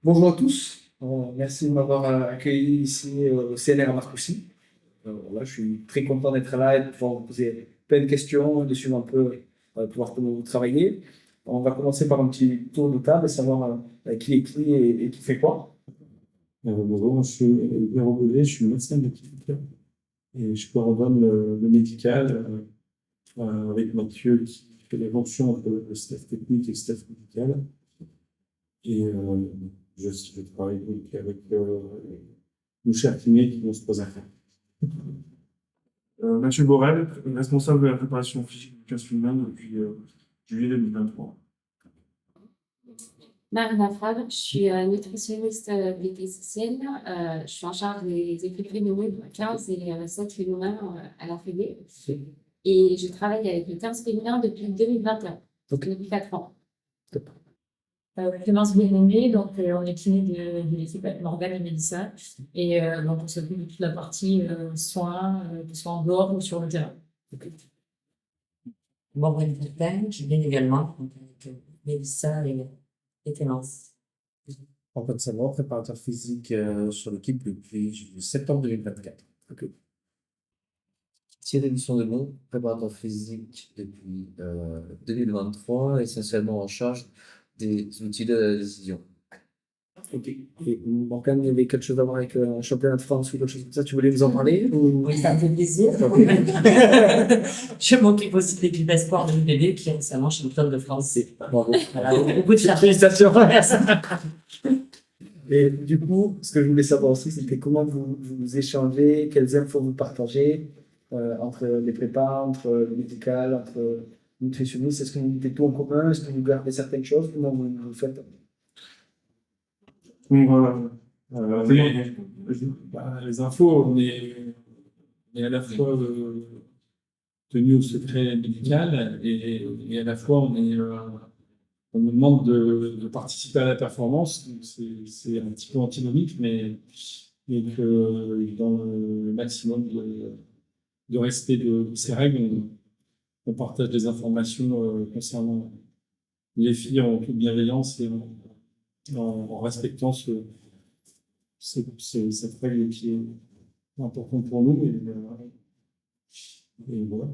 Bonjour à tous. Merci de m'avoir accueilli ici au CNR à Marcoussis. Voilà, je suis très content d'être là et de pouvoir vous poser plein de questions, de suivre un peu, de voir comment vous travaillez. On va commencer par un petit tour de table et savoir qui est qui et qui fait quoi. Bonjour, je suis Hubert Robelais, je suis médecin de clinique et je coordonne le médical avec Mathieu qui fait les fonctions entre le staff technique et le staff médical. Et je travaille donc avec nos chers kinés qui vont se poser à faire. Mathieu Borel, responsable de la préparation physique du 15 féminin depuis juillet 2023. Marina Frade, je suis nutritionniste diététicienne. Je suis en charge des équipes féminines 15 et 7 féminins à la Fédé. Et je travaille avec le 15 féminin depuis 2021, donc depuis 4 ans. Clémence Bénémé, donc on est kiné de l'équipe avec Morgane et Mélissa. Et donc on s'occupe de toute la partie soins, que ce soit en dehors ou sur le terrain. Morgane Turpin, je viens également, donc avec Mélissa et Clémence. Antoine Savard, préparateur physique sur l'équipe depuis septembre 2024. Ok. Thierry Dusson-Demont, préparateur physique depuis 2023, essentiellement en charge des outils de la décision. Ok. Et Morgane, il y avait quelque chose à voir avec un championnat de France ou quelque chose comme ça. Tu voulais nous en parler ou... Oui, ça me fait plaisir. Je m'occupe aussi de l'équipe espoir de l'UBB qui est récemment championne de France. Bravo. Voilà, beaucoup de charges. Félicitations. Et du coup, ce que je voulais savoir aussi, c'était comment vous échangez, quelles infos vous partagez entre les prépas, entre le médical, entre le nutritionniste. Est-ce que vous mettez tout en commun? Est-ce que vous gardez certaines choses? Comment vous faites? Donc, Les infos, on est à la fois tenu au secret médical et à la fois on nous demande de participer à la performance. Donc c'est un petit peu antinomique, mais que dans le maximum de respect de ces règles, on partage des informations concernant les filles en toute bienveillance et en respectant cette règle qui est importante pour nous. Et voilà.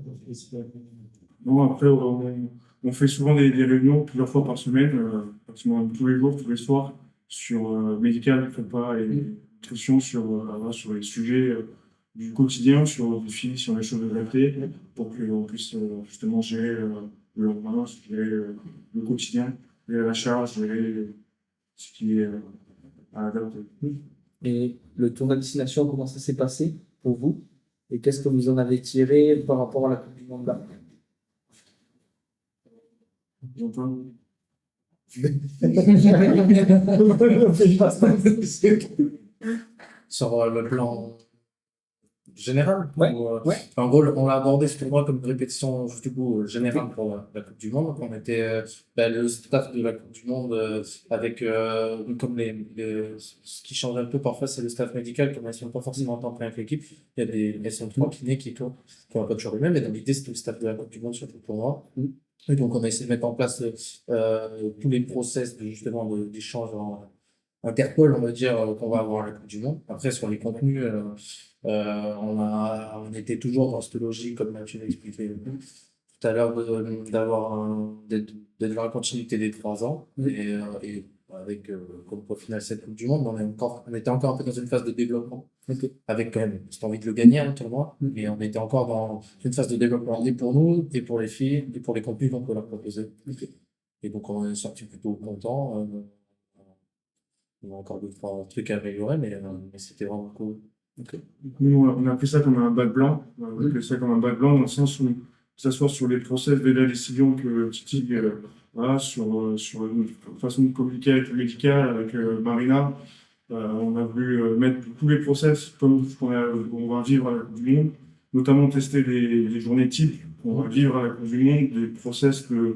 bon, après, on fait souvent des réunions plusieurs fois par semaine, pratiquement tous les jours, tous les soirs, sur médical, prépa et nutrition, sur les sujets du quotidien, sur les filles, sur les choses de traiter, pour qu'on puisse justement gérer le lendemain, gérer le quotidien, gérer la charge, gérer ce qui est à adapter. Et le tour de destination, comment ça s'est passé pour vous? Et qu'est-ce que vous en avez tiré par rapport à la Coupe du Monde là? Sur le plan général. Ouais, ouais. En gros, on l'a abordé ce tournoi comme une répétition du coup générale pour la Coupe du Monde. Donc, on était le staff de la Coupe du Monde avec comme ce qui change un peu parfois, c'est le staff médical, comme elles sont pas forcément en temps plein avec l'équipe. Il y a elles sont 3 kinés qui tournent, qui ont pas toujours les mêmes. Et donc l'idée c'est le staff de la Coupe du Monde sur le tournoi. Et donc on a essayé de mettre en place tous les process justement d'échange Interpol, on va dire, qu'on va avoir à la Coupe du Monde. Après, sur les contenus, on était toujours dans cette logique, comme Mathieu l'a expliqué tout à l'heure, d'être dans la continuité des 3 ans. Et avec, comme au final, cette Coupe du Monde, on était encore un peu dans une phase de développement. Avec quand même cette envie de le gagner, le tournoi. Mais on était encore dans une phase de développement, et pour nous, et pour les filles, et pour les contenus qu'on peut leur proposer. Et donc, on est sorti plutôt content. On a encore 2-3 trucs à améliorer, mais c'était vraiment cool. Nous, on a pris ça comme un bac blanc. On a pris ça comme un bac blanc dans le sens où, que ce soit sur les process de la décision que Titi, voilà, sur notre façon de communiquer avec le médical, avec Marina, on a voulu mettre tous les process comme ce qu'on va vivre à la Coupe du Monde, notamment tester les journées types qu'on va vivre à la Coupe du Monde, des process de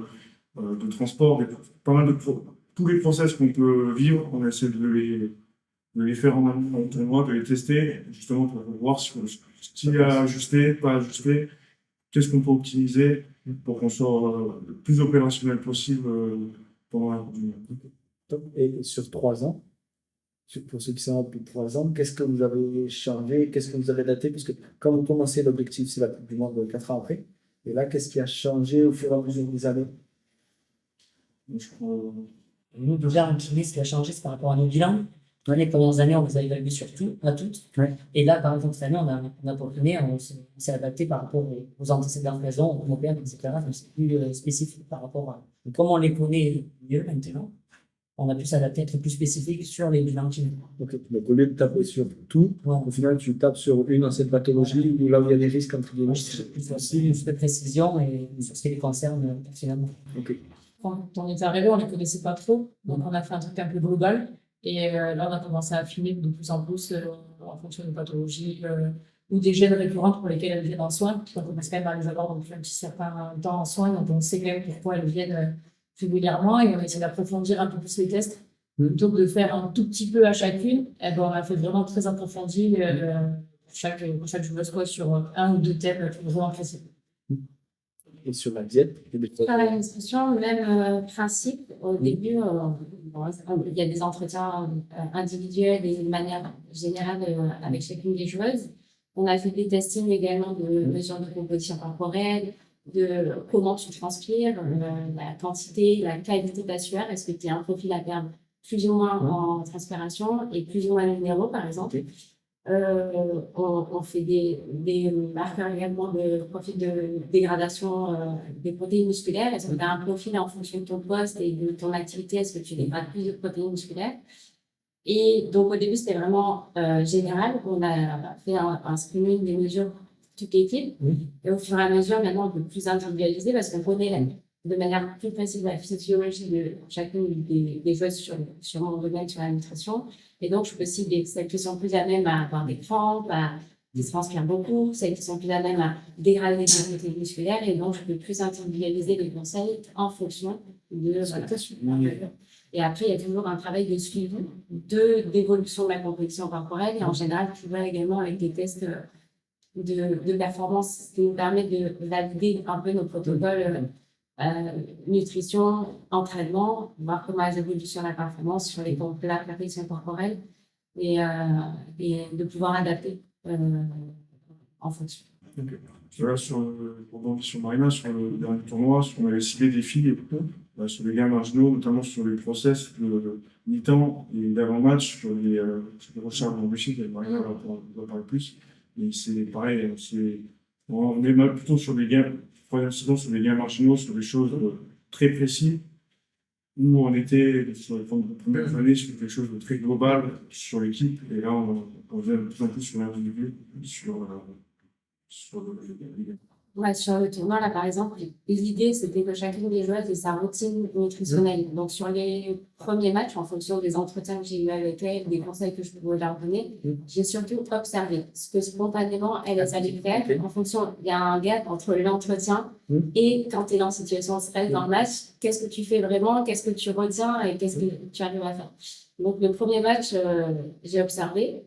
transport, pas mal de tous les process qu'on peut vivre, on essaie de les faire en amont, en tournoi, de les tester, justement pour voir ce qui a ajusté, pas ajusté, qu'est-ce qu'on peut optimiser pour qu'on soit le plus opérationnel possible pendant la Coupe du Monde. Et sur 3 ans, pour ceux qui sont là depuis 3 ans, qu'est-ce que vous avez changé, qu'est-ce que vous avez adapté? Parce que quand vous commencez, l'objectif, c'est la Coupe du Monde 4 ans après. Et là, qu'est-ce qui a changé au fur et à mesure des années? Je crois, Nous, déjà, un kiné, ce qui a changé, c'est par rapport à nos bilans. Dans les premières années, on les a évalués sur tout, à toutes. Ouais. Et là, par exemple, cette année, on a peaufiné, on s'est adapté par rapport aux antécédents raisons, aux problèmes, etc. Donc, c'est plus spécifique par rapport à comment on les connaît mieux maintenant. On a pu s'adapter, être plus spécifique sur les bilans kinés. Ok, donc au lieu de taper sur tout, Ouais. au final, tu tapes sur une ancienne pathologie ou là où il y a des risques entre guillemets. C'est plus facile, plus de précision et sur ce qui les concerne personnellement. Ok. Quand on est arrivé, on ne les connaissait pas trop, donc on a fait un truc un peu global. Et là, on a commencé à affiner de plus en plus en fonction des pathologies ou des gènes récurrents pour lesquels elles viennent en soins. Donc, on commence quand même à les avoir depuis un petit certain temps en soins, donc on sait quand même pourquoi elles viennent régulièrement et on essaie d'approfondir un peu plus les tests. Plutôt que de faire un tout petit peu à chacune, eh ben, on a fait vraiment très approfondi chaque joueuse quoi, sur un ou deux thèmes vraiment précis. Et sur la diète, il y a des Par la nutrition, même principe. Au début, bon, il y a des entretiens individuels et de manière générale avec chacune des joueuses. On a fait des testings également de mesures de composition corporelle, de comment tu transpires, la quantité, la qualité de ta sueur. Est-ce que tu as un profil à perdre plus ou moins en transpiration et plus ou moins minéraux, par exemple. On fait des marqueurs également de profil de dégradation des protéines musculaires. Est-ce que tu as un profil en fonction de ton poste et de ton activité? Est-ce que tu dégrades plus de protéines musculaires? Et donc, au début, c'était vraiment général. On a fait un screening des mesures pour toute l'équipe. Et au fur et à mesure, maintenant, on peut plus individualiser parce qu'on connaît de manière plus précise la physiologie de chacune des joueuses sur mon domaine, sur la nutrition. Et donc, je peux cibler celles qui sont plus à même à avoir des crampes, qui transpirent beaucoup, celles qui sont plus à même à dégrader des protéines musculaires. Et donc, je peux plus individualiser les conseils en fonction de Et après, il y a toujours un travail de suivi d'évolution de la composition corporelle. Et en général, tu vois également avec des tests de performance qui nous permettent de valider un peu nos protocoles nutrition, entraînement, voir comment elles évoluent sur la performance, sur la perfection corporelle et de pouvoir adapter en fonction. Okay. Là, sur Marina, sur le dernier tournoi, on avait ciblé des filles sur les gains marginaux, notamment sur les process de mi-temps et d'avant-match, sur les recharges en glucides, Marina va en parler plus. Mais c'est pareil, on est mal plutôt sur les gains, troisième saison, sur les gains marginaux, sur des choses très précises, où on était sur les premières années sur quelque chose de très global sur l'équipe, et là on vient de plus en plus sur l'individu, sur Ouais, sur le tournoi, là, par exemple, l'idée, c'était que chacune des joueuses ait sa routine nutritionnelle. Donc, sur les premiers matchs, en fonction des entretiens que j'ai eu avec elles, des conseils que je pouvais leur donner, j'ai surtout observé ce que spontanément elles allaient faire. En fonction, il y a un gap entre l'entretien et quand tu es en situation de stress dans le match, qu'est-ce que tu fais vraiment, qu'est-ce que tu retiens et qu'est-ce que tu arrives à faire. Donc, le premier match, j'ai observé.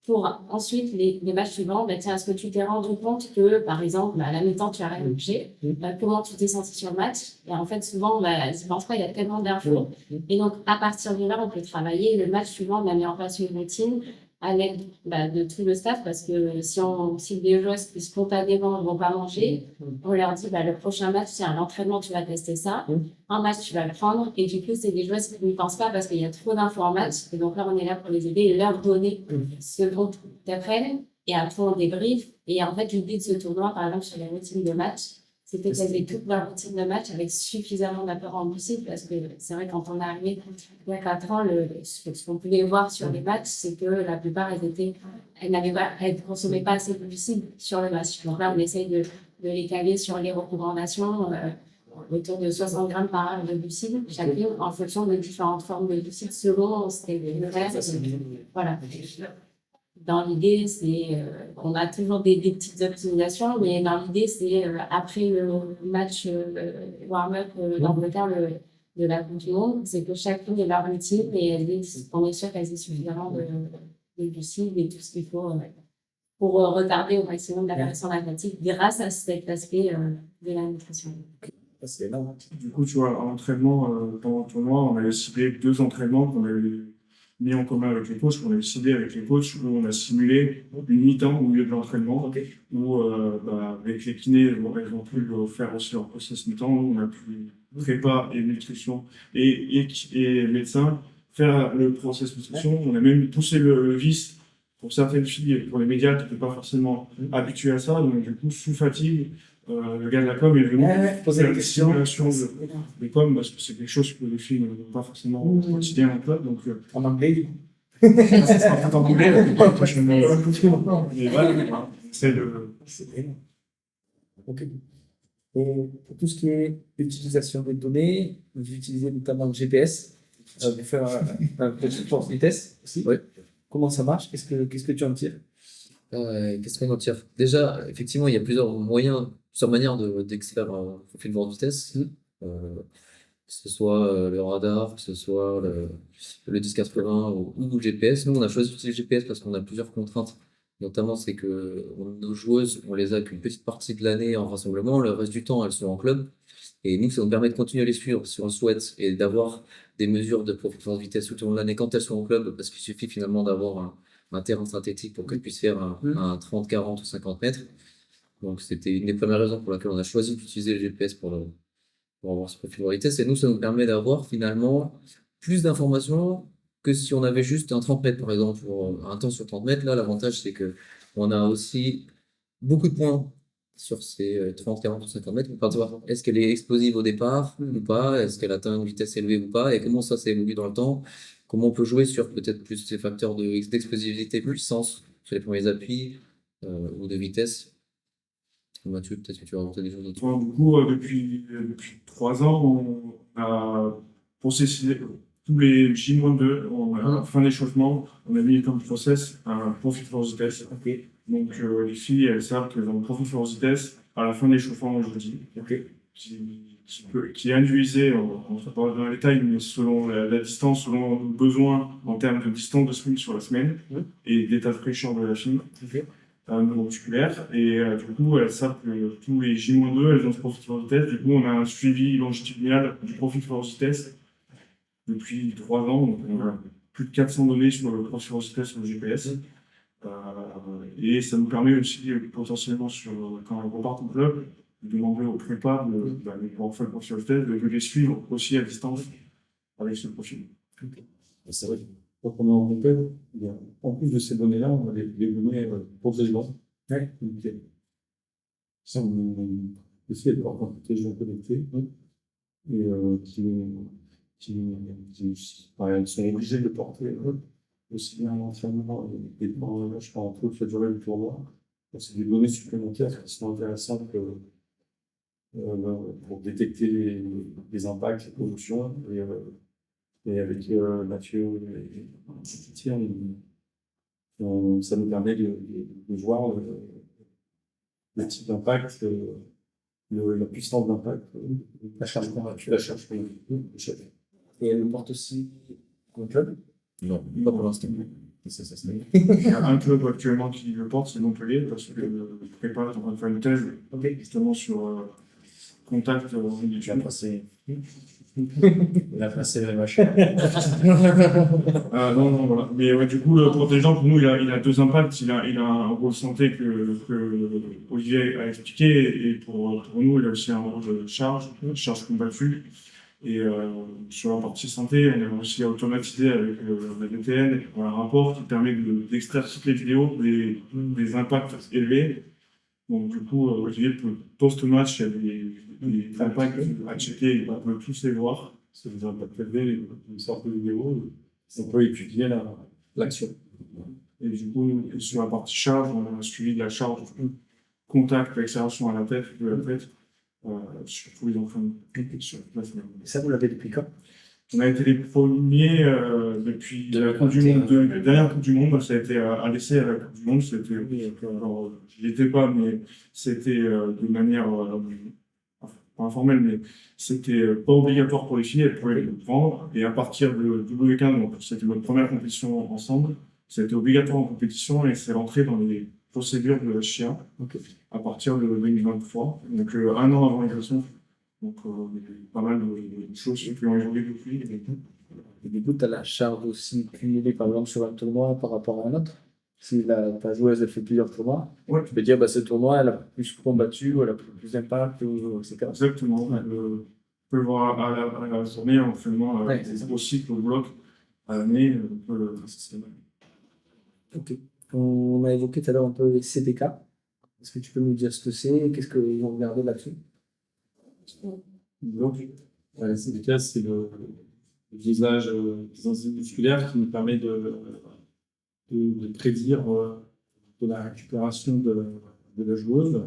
Pour ensuite, les matchs suivants, tiens, est-ce que tu t'es rendu compte que, par exemple, à la mi-temps, tu as rien bougé, comment tu t'es senti sur le match? Et en fait, souvent, je pense pas, il y a tellement d'infos. Et donc, à partir de là, on peut travailler. Le match suivant, on a mis en place une routine à l'aide de tout le staff, parce que si des joueuses qui spontanément ne vont pas manger, on leur dit, le prochain match, tiens, l'entraînement, tu vas tester ça. Un match, tu vas le prendre. Et du coup, c'est des joueuses qui n'y pensent pas parce qu'il y a trop d'infos en match. Et donc là, on est là pour les aider et leur donner ce dont ils apprennent. Et après, on débrief. Et en fait, l'idée de ce tournoi, par exemple, sur les routines de match, c'était qu'elles avaient toute leur routine de match avec suffisamment d'apport en glucides, parce que c'est vrai, quand on est arrivé il y a 4 ans, ce qu'on pouvait voir sur les matchs, c'est que la plupart, elles ne consommaient pas assez de glucides sur le match. Donc là, on essaye de les caler sur les recommandations, autour de 60 grammes par heure de glucides, chacune, en fonction de différentes formes de glucides, selon le reste. Voilà. Dans l'idée, on a toujours des petites optimisations, mais dans l'idée, c'est après le match warm-up d'Angleterre de la Coupe du Monde, c'est que chacune ait leur routine et on est sûr qu'elles aient suffisamment de glucides et tout ce qu'il faut pour retarder au maximum la pression lactique grâce à cet aspect de la nutrition. C'est énorme. Du coup, tu vois, en entraînement, pendant le tournoi, on avait ciblé 2 entraînements qu'on avait mis en commun avec les coachs, on a décidé avec les coachs où on a simulé une mi-temps au milieu de l'entraînement, où avec les kinés, elles ont pu faire aussi leur process mi-temps, on a pu prépa et nutrition et médecin faire le process nutrition. On a même poussé le vice pour certaines filles et pour les médias qui n'étaient pas forcément habitués à ça, donc du coup sous fatigue. Le gars de la com est venu poser des questions. Des com parce que c'est quelque chose que les filles n'ont pas forcément au quotidien en club. Donc, En anglais, du coup. ça sera tout en anglais. Mais voilà, c'est le. C'est énorme. Ok. Et pour tout ce qui est utilisation des données, vous utilisez notamment le GPS pour faire un petit force vitesse aussi. Oui. Comment ça marche? Qu'est-ce que tu en tires? Qu'est-ce qu'on en tire? Déjà, effectivement, il y a plusieurs moyens, plusieurs manières d'extraire un profil de vitesse. Que ce soit le radar, que ce soit le 1080 ou le GPS. Nous, on a choisi d'utiliser le GPS parce qu'on a plusieurs contraintes. Notamment, c'est que nos joueuses, on les a qu'une petite partie de l'année en rassemblement. Le reste du temps, elles sont en club. Et nous, ça nous permet de continuer à les suivre si on le souhaite et d'avoir des mesures de profil de vitesse tout au long de l'année quand elles sont en club, parce qu'il suffit finalement d'avoir un terrain synthétique pour qu'elles puissent faire un 30, 40 ou 50 mètres. Donc, c'était une des premières raisons pour laquelle on a choisi d'utiliser le GPS pour avoir ce profil de vitesse. Et nous, ça nous permet d'avoir finalement plus d'informations que si on avait juste un 30 mètres, par exemple, pour un temps sur 30 mètres. Là, l'avantage, c'est que on a aussi beaucoup de points sur ces 30, 40 ou 50 mètres. On peut savoir est-ce qu'elle est explosive au départ ou pas, est-ce qu'elle atteint une vitesse élevée ou pas, et comment ça s'est évolué dans le temps, comment on peut jouer sur peut-être plus ces facteurs d'explosivité, puissance sur les premiers appuis ou de vitesse. Mathieu, peut-être que tu vas rajouter des choses là-dessus. Du coup, depuis 3 ans, on a processé tous les J-2, à la fin d'échauffement, on a mis comme process un profil force vitesse. Donc les filles, elles savent qu'elles ont un profil force vitesse à la fin de l'échauffement aujourd'hui, qui est induisé, on ne va pas dans les détails, mais selon la distance, selon nos besoins en termes de distance de sprint sur la semaine et d'état de fraîcheur de la fille. Musculaire et du coup elles savent que tous les J-2 elles ont ce profil force vitesse. Du coup on a un suivi longitudinal du profil force vitesse depuis 3 ans, donc on a plus de 400 données sur le profil force vitesse sur le GPS et ça nous permet aussi potentiellement quand on repart au club de demander aux prépas pour faire le profil force vitesse de les suivre aussi à distance avec ce profil. C'est vrai. Quand on est en compète, en plus de ces données-là, on a les données protégeantes. Ça, on essaie de pouvoir protéger connectés et elles sont obligées de porter aussi bien l'entraînement et pendant je pense entre autres la durée du tournoi. C'est des données supplémentaires qui sont intéressantes pour détecter les impacts, les pollutions. Et avec Mathieu et Étienne, ça nous permet de voir le type d'impact, la puissance d'impact, la charge qu'on a, la charge qu'on a. Et elle le porte aussi au club? Non, pas pour l'instant. Il y a un club actuellement qui le porte, c'est Montpellier, parce que le prépa est en train de faire une thèse justement sur contact Il a passé les machines. non, voilà. Mais ouais, du coup, le protégeant, pour nous, il a 2 impacts. Il a un rôle santé que Olivier a expliqué, et pour nous, il a aussi un rôle de charge combattue. Et sur la partie santé, on a aussi automatisé avec la DTN un rapport qui permet d'extraire toutes les vidéos des impacts élevés. Donc du coup, Olivier peut post-match, il y a des impacts à checker, on peut tous les voir. C'est des impacts élevés, une sorte de vidéo, on peut étudier l'action. Et du coup, sur la partie charge, on a suivi de la charge contact, accélération à la tête, de la tête, sur tous les enfants sur la semaine. Et ça, vous l'avez depuis quand? On a été les premiers depuis la Coupe du Monde, la dernière Coupe du Monde, ça a été à l'essai à la Coupe du Monde, c'était, j'y étais pas, mais c'était de manière, pas informelle, mais c'était pas obligatoire pour les filles, elles pouvaient le prendre, et à partir de W15, donc c'était notre première compétition ensemble, c'était obligatoire en compétition, et c'est rentré dans les procédures de chien, à partir de 2023, donc 1 an avant les leçons. Donc, il y a eu pas mal de choses qui ont évolué depuis. Et du coup, tu as la charge aussi cumulée, par exemple, sur un tournoi par rapport à un autre. Si ta joueuse elle fait plusieurs tournois, Ouais. tu peux dire bah, ce tournoi, elle a plus combattu, ou elle a plus d'impact, ou, etc. Exactement. Ouais. On peut le voir à la journée, en faisant Ouais, c'est ça. au cycle, au bloc, à l'année. Ok. On a évoqué tout à l'heure un peu les CDK. Est-ce que tu peux nous dire ce que c'est et qu'est-ce qu'ils vont regarder là-dessus? Donc, la CDK, c'est le visage des enzymes musculaires qui nous permet de prédire de la récupération de la joueuse.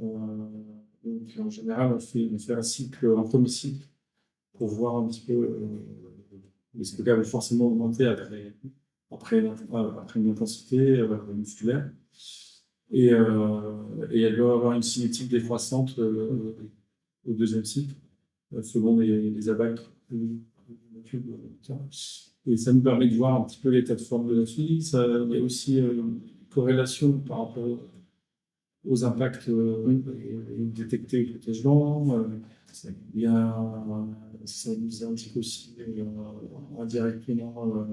Donc, en général, on fait un cycle, un premier cycle, pour voir un petit peu les CDK vont forcément augmenter après une intensité musculaire. Et elle doit avoir une cinétique décroissante au deuxième cycle, selon les abacs. Et ça nous permet de voir un petit peu l'état de forme de la fille. Il y a aussi une corrélation par rapport aux impacts détectés au protège-dents. Ça nous indique aussi indirectement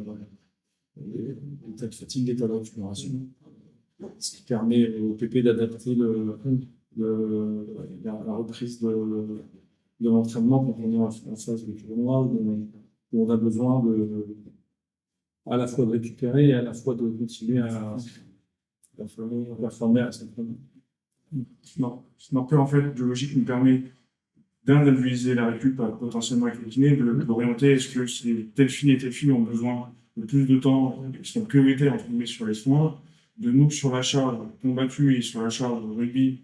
l'état de fatigue, l'état de récupération. Ce qui permet au PP d'adapter la reprise de l'entraînement quand on est en phase de tournoi où on a besoin à la fois de récupérer et à la fois de continuer à performer à cette moment. Ce marqueur en fait, biologique nous permet d'analyser la récup potentiellement avec le kiné, de l'orienter. Est-ce que telle fille et telle fille ont besoin de plus de temps, sont prioritaires entre guillemets sur les soins, de nous sur la charge combattue et sur la charge rugby,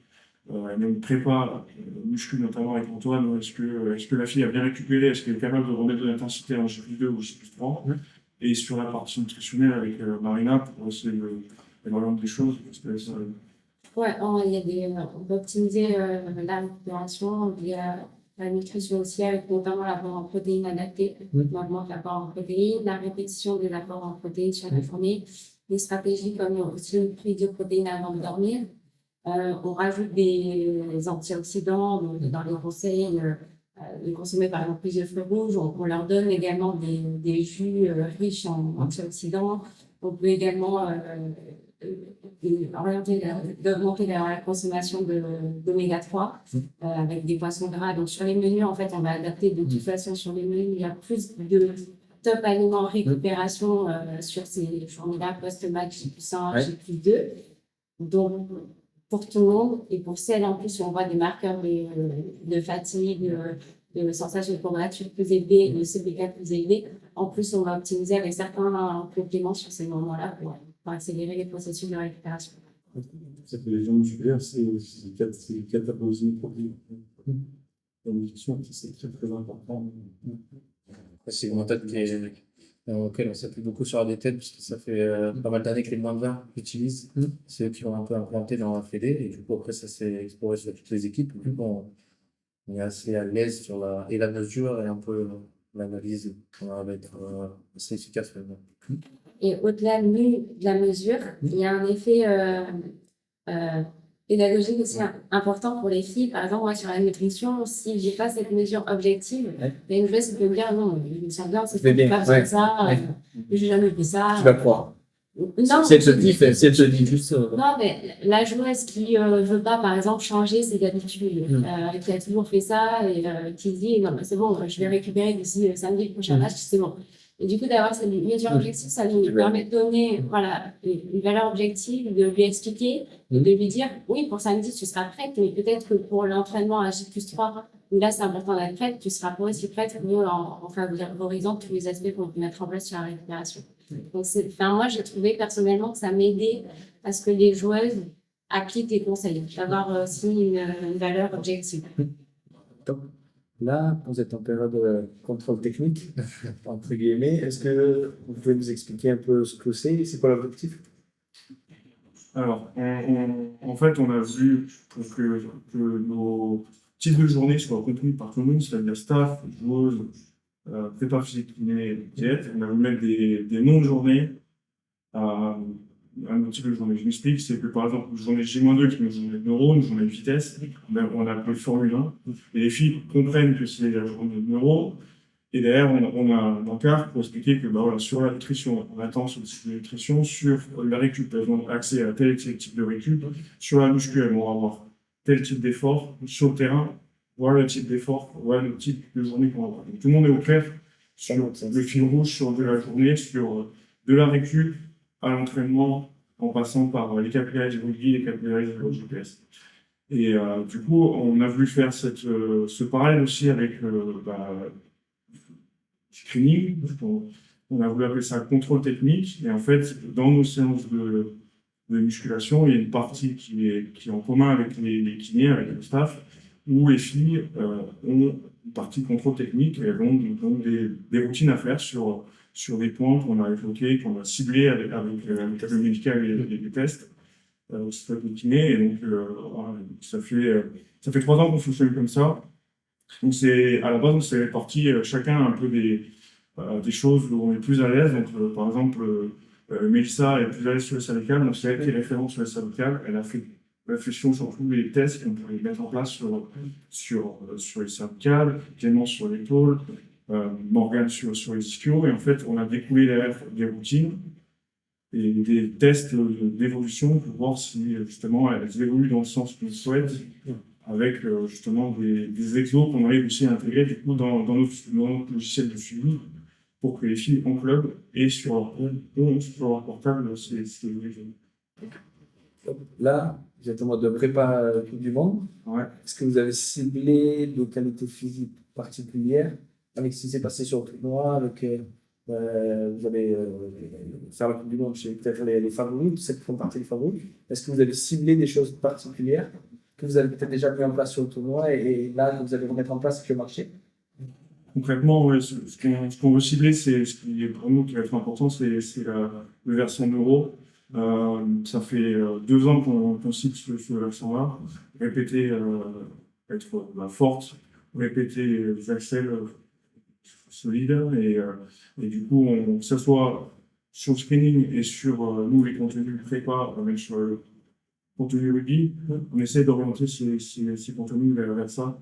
même prépa, muscu notamment avec Antoine, est-ce que la fille a bien récupéré, est-ce qu'elle est capable de remettre de l'intensité en G+2 ou G+3, et sur la partie nutritionnelle avec Marina pour essayer d'orienter les choses. Ouais, on peut optimiser la récupération via la nutrition aussi, avec notamment l'apport en protéines adapté. On augmente l'apport en protéines, la répétition des apports en protéines sur la journée, des stratégies comme aussi une prise de protéines avant de dormir. On rajoute des antioxydants dans les conseils de consommer par exemple plus de fruits rouges. On leur donne également des jus riches en antioxydants. On peut également d'augmenter la consommation d'oméga 3 avec des poissons gras. Donc sur les menus, en fait, on va adapter de toute façon sur les menus. Il y a plus de top aliments récupération sur ces journées-là, post-match J+1, J+2. Donc pour tout le monde et pour celles en plus où on voit des marqueurs de fatigue, de sensation de courbature plus élevée, de CBK plus élevé, en plus on va optimiser avec certains compléments sur ces moments-là pour accélérer les processus de récupération. Cette lésion musculaire, c'est catabolisme protéine. La nutrition, c'est très très important. C'est une méthode auquel on s'appuie beaucoup sur la têtes, parce que ça fait pas mal d'années que les moins de 20 l'utilisent. C'est eux qui l'ont un peu implanté dans la fédé, et du coup après ça s'est exploré sur toutes les équipes. Du coup on est assez à l'aise sur la mesure et un peu l'analyse va être assez efficace. Et au-delà de la mesure, il y a un effet pédagogique aussi important pour les filles. Par exemple, moi, sur la nutrition, si j'ai pas cette mesure objective, il y a une joueuse qui peut me dire non, je me sens bien, c'est pas besoin de ça, j'ai jamais fait ça. Tu vas croire. Non, Si elle te dit juste. non, mais la joueuse qui veut pas, par exemple, changer ses habitudes, qui a toujours fait ça et qui se dit non, c'est bon, je vais récupérer d'ici samedi le prochain match, c'est bon. Et du coup, d'avoir cette mesure objective, ça nous permet de donner une valeur objective, de lui expliquer, de lui dire oui, pour samedi, tu seras prête, mais peut-être que pour l'entraînement à J+3, où là, c'est important d'être prête, tu seras pas aussi prête en favorisant tous les aspects qu'on peut mettre en place sur la récupération. Donc, moi, j'ai trouvé personnellement que ça m'aidait à ce que les joueuses appliquent les conseils, d'avoir aussi une valeur objective. Donc, là, vous êtes en période de contrôle technique, entre guillemets. Est-ce que vous pouvez nous expliquer un peu ce que c'est quoi l'objectif? Alors, en fait, on a vu que nos types de journées soient contenus par tout le monde, c'est-à-dire staff, joueuses, prépa physique, kiné, diète. On a voulu mettre des noms de journées à nos types de journées. Je m'explique, c'est que par exemple, une journée J-2 qui est une journée de neuro, une journée de vitesse, on a appelé Formule 1, et les filles comprennent que c'est la journée de neuro, Et derrière, on a un encart pour expliquer que bah, voilà, sur la nutrition, on attend sur le site de nutrition, sur la récup, elles ont accès à tel type de récup, sur la muscu, elles vont avoir tel type d'effort, sur le terrain, voilà le type d'effort, voilà le type de journée qu'on va avoir. Donc, tout le monde est au clair sur le fil rouge, sur de la journée, sur de la récup à l'entraînement, en passant par les KPI du rugby, les KPI du GPS. Et du coup, on a voulu faire ce parallèle aussi avec screening. On a voulu appeler ça contrôle technique. Et en fait, dans nos séances de musculation, il y a une partie qui est en commun avec les kinés, avec le staff, où les filles ont une partie contrôle technique et elles ont donc des routines à faire sur des points qu'on a évoqués, qu'on a ciblés avec le tableau médical et les tests. Au stade de kiné. Et donc, voilà, ça fait 3 ans qu'on fonctionne comme ça. Donc, à la base, on s'est réparti chacun un peu des choses où on est plus à l'aise. Donc, par exemple, Mélissa est plus à l'aise sur les cervicales. Donc, c'est elle qui est référente sur les cervicales. Elle a fait réflexion sur tous les tests qu'on pourrait mettre en place sur les cervicales, Clément sur l'épaule, Morgane sur les ischios. Et en fait, on a découlé derrière des routines et des tests d'évolution pour voir si justement elles évoluent dans le sens qu'on souhaite, avec justement des exos qu'on arrive aussi à intégrer du coup dans notre logiciel de suivi pour que les filles en club et sur leur portable ces exos. Là, vous êtes en mode de prépa Coupe du Monde. Ouais. Est-ce que vous avez ciblé des qualités physiques particulières avec ce qui s'est passé sur le tournoi, avec vous allez faire la Coupe du Monde chez peut-être les favoris, celles qui font partie des favoris. Est-ce que vous avez ciblé des choses particulières que vous avez peut-être déjà mis en place sur le tournoi et là que vous allez remettre en place sur le marché? Concrètement, ouais, ce qu'on veut cibler, c'est ce qui est pour nous qui va être important, c'est le versant neuro. Ça fait 2 ans qu'on cible ce versant-là. Répéter, être forte, répéter les accès solides et du coup, que ce soit sur le screening et sur nous les contenus prépa, même sur le contenu rugby, on essaie d'orienter ces contenus vers ça,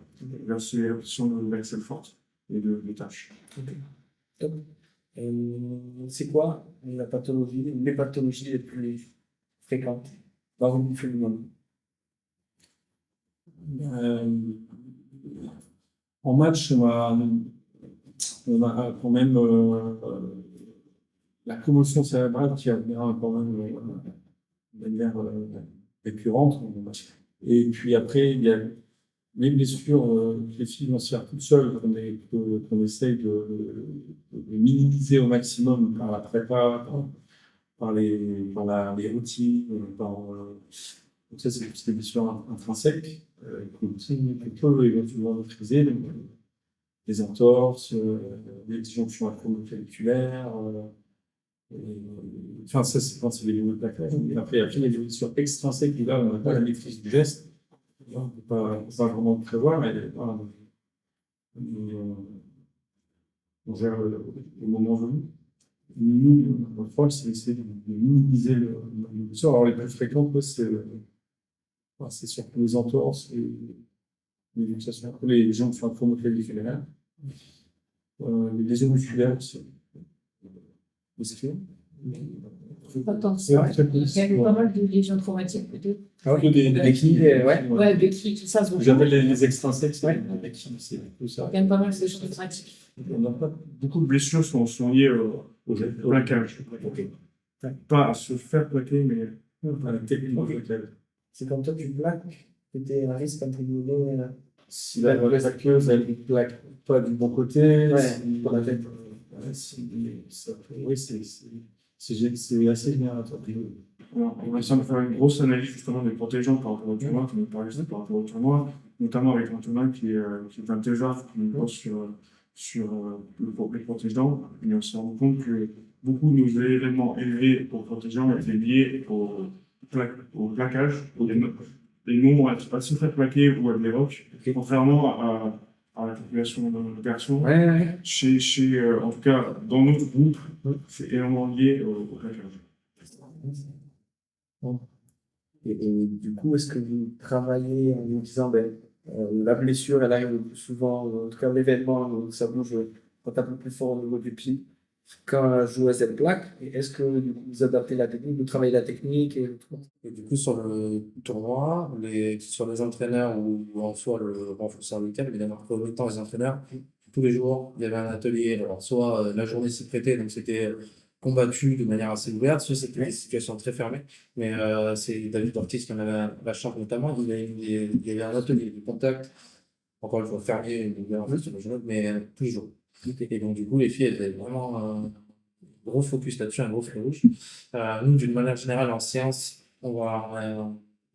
vers ces options d'accès fortes et de tâches. Okay. Top. C'est quoi les pathologies les plus fréquentes dans le rugby féminin? En match, on a quand même la commotion cérébrale qui revient quand même de manière récurrente. Et puis après, il y a les blessures que les filles vont se faire toutes seules, qu'on essaye de minimiser au maximum par la prépa, par les routines, donc ça, c'est des blessures intrinsèques qu'on peut éventuellement maîtriser, donc, les entorses, les disjonctions acromioclaviculaires, enfin, ça, c'est quand c'est des lignes de plaquage. Et après, il y a des blessures extrinsèques où là, on n'a pas la maîtrise du geste. On ne peut pas vraiment le prévoir, mais voilà, on gère le moment venu. Nous, notre rôle, c'est d'essayer de minimiser le blessure. Alors, les plus fréquentes, c'est surtout les entorses, les luxations, les jonctions acromioclaviculaires, les lésions musculaires aussi. Attends, il y a eu pas mal de lésions traumatiques, peut-être. Ah oui, des béquilles, ouais. Ouais, béquilles, tout ça. J'appelle les extrinsèques, c'est les béquilles, c'est tout ça. Il y a quand même pas mal de lésions traumatiques. Beaucoup de blessures sont liées au plaquage. Pas à se faire plaquer, mais à la technique de plaquage. C'est comme toi, tu plaques, tu es à risque entre guillemets. Si la plaqueuse, elle ne plaque pas du bon côté, c'est assez générateur. On va essayer de faire une grosse analyse justement des protégeants par rapport au tournoi, qui nous paraît par rapport au tournoi, notamment avec un tournoi qui est un TEJAF, qui nous pose sur les protégeants. Et on s'est rendu compte que beaucoup de nos éléments élevés pour protégeants étaient liés au plaquage, les noms à se faire plaquer ou à l'évoque, contrairement à la population de garçons. En tout cas, dans notre groupe, c'est énormément lié au plaquage. Et du coup, est-ce que vous travaillez en disant la blessure, elle arrive le plus souvent, en tout cas l'événement où ça bouge quand tu es un peu plus fort au niveau du pied, quand la joueuse elle plaque, et est-ce que vous adaptez la technique, vous travaillez la technique et tout? Et du coup, sur le tournoi, sur les entraîneurs ou en soi le renforceur local, évidemment, en même temps, les entraîneurs, tous les jours, il y avait un atelier. Alors, soit la journée s'y prêtait, donc c'était combattu de manière assez ouverte, soit c'était des situations très fermées. Mais c'est David Ortiz qui en avait la chance notamment. Il y avait un atelier de contact, encore une fois fermé, ouvert en fait, sur le genou, mais tous les jours. Et donc, du coup, les filles, elles avaient vraiment un gros focus là-dessus, un gros fil rouge. Nous, d'une manière générale, en séance,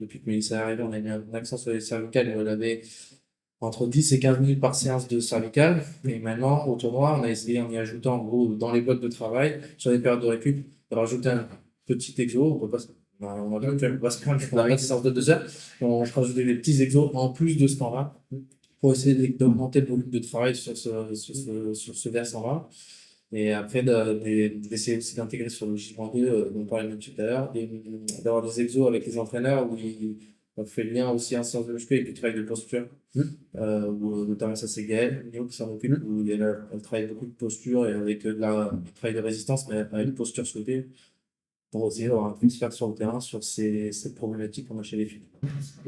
depuis que Mélissa est arrivée, on a mis un accent sur les cervicales où elle avait entre 10 et 15 minutes par séance de cervicales. Et maintenant, au tournoi, on a essayé, en y ajoutant, en gros, dans les boîtes de travail, sur les périodes de récup, de rajouter un petit exo. On peut pas se prendre une séance de 2 heures. On rajoutait des petits exos en plus de ce temps-là pour essayer d'augmenter le volume de travail sur ce versant-là. Et après, d'essayer aussi d'intégrer sur le J-2, dont on parlait même tout à l'heure, d'avoir des exos avec les entraîneurs où on fait le lien aussi en séance de muscu et puis travail de posture. Où notamment ça c'est Gaël, qui s'en occupe, où elle travaille beaucoup de posture et avec de travail de résistance, mais avec une posture souhaitée pour aussi avoir un transfert sur le terrain sur cette problématique qu'on a chez les filles.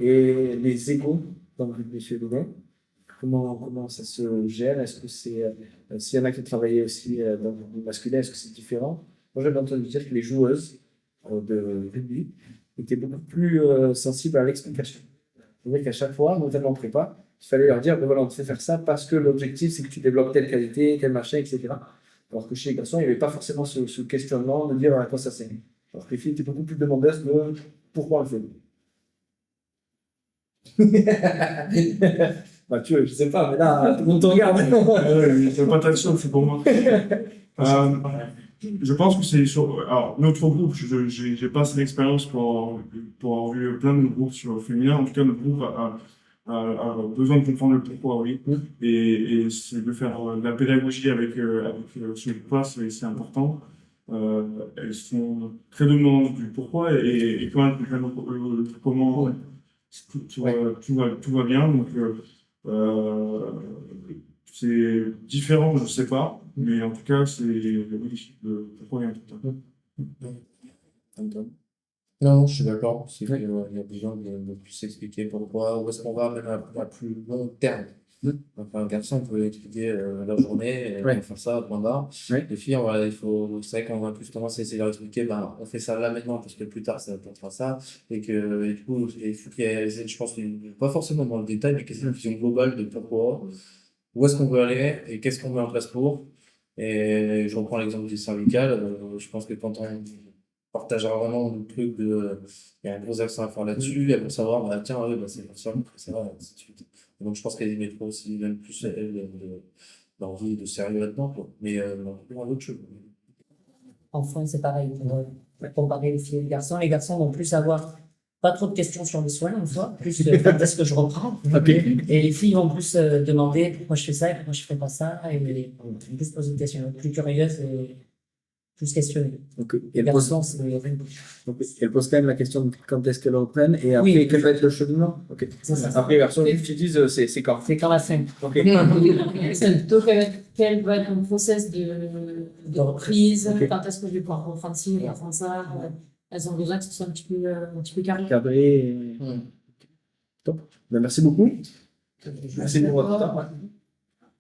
Et les égos dans le rugby féminin, comment ça se gère? Est-ce que s'il y en a qui travaillent aussi dans le rugby masculin, est-ce que c'est différent? Moi, j'avais entendu dire que les joueuses de rugby étaient beaucoup plus sensibles à l'explication. C'est-à-dire qu'à chaque fois, notamment en prépa, il fallait leur dire, ben voilà, on te fait faire ça parce que l'objectif, c'est que tu développes telle qualité, tel machin, etc. Alors que chez les garçons, il n'y avait pas forcément ce questionnement de dire à quoi ça sert. Alors que les filles étaient beaucoup plus demandeuses de pourquoi on le fait. Bah, je sais pas, mais là, tout le monde te regarde. C'est pas ta chose, c'est pour moi. Je pense que c'est sur. Alors, notre groupe, j'ai pas assez d'expérience pour avoir vu plein de groupes sur le féminin. En tout cas, notre groupe a besoin de comprendre le pourquoi, oui. Et c'est de faire de la pédagogie avec ce pourquoi, c'est important. Elles sont très demandantes du pourquoi et quand elles comprennent comment tout va bien. Donc, c'est différent, je sais pas, mais en tout cas, c'est le pourquoi et Non, je suis d'accord. C'est qu'il y a besoin de plus s'expliquer pourquoi, où est-ce qu'on va, même à plus long terme. Enfin, un garçon peut expliquer la journée, et on va faire ça, point barre. Les filles, c'est vrai qu'on va plus commencer à essayer de leur expliquer, on fait ça là maintenant, parce que plus tard, ça va peut-être faire ça. Et du coup, il faut qu'il y ait, je pense, pas forcément dans le détail, mais qu'il y ait une vision globale de pourquoi, où est-ce qu'on veut aller, et qu'est-ce qu'on met en place pour. Et je reprends l'exemple des cervicales. Je pense que quand on partagera vraiment le truc il y a un gros accent à faire là-dessus, elles vont savoir, tiens, c'est pour ça, c'est vrai, ainsi de suite. Et donc, je pense qu'elles y mettront aussi même plus d'envie de sérieux là-dedans, quoi. Mais pour un autre chose. Enfin, c'est pareil. Pour comparer les filles et les garçons vont plus avoir pas trop de questions sur les soins, en soi, plus quand est-ce que je reprends. Et les filles vont plus demander pourquoi je fais ça et pourquoi je fais pas ça. Et plus poser des questions, plus curieuses et plus questionner. Et elle pose quand même la question de quand est-ce qu'elles reprennent et après quel va être le cheminement. Après, les garçons, tu dis c'est quand. C'est quand la fin. C'est plutôt quel va être mon process de reprise, quand est-ce que je vais pouvoir reprendre ci, reprendre ça. Elles ont besoin que ce soit un petit peu carré. Cadré. Top. Merci beaucoup. Merci pour votre temps.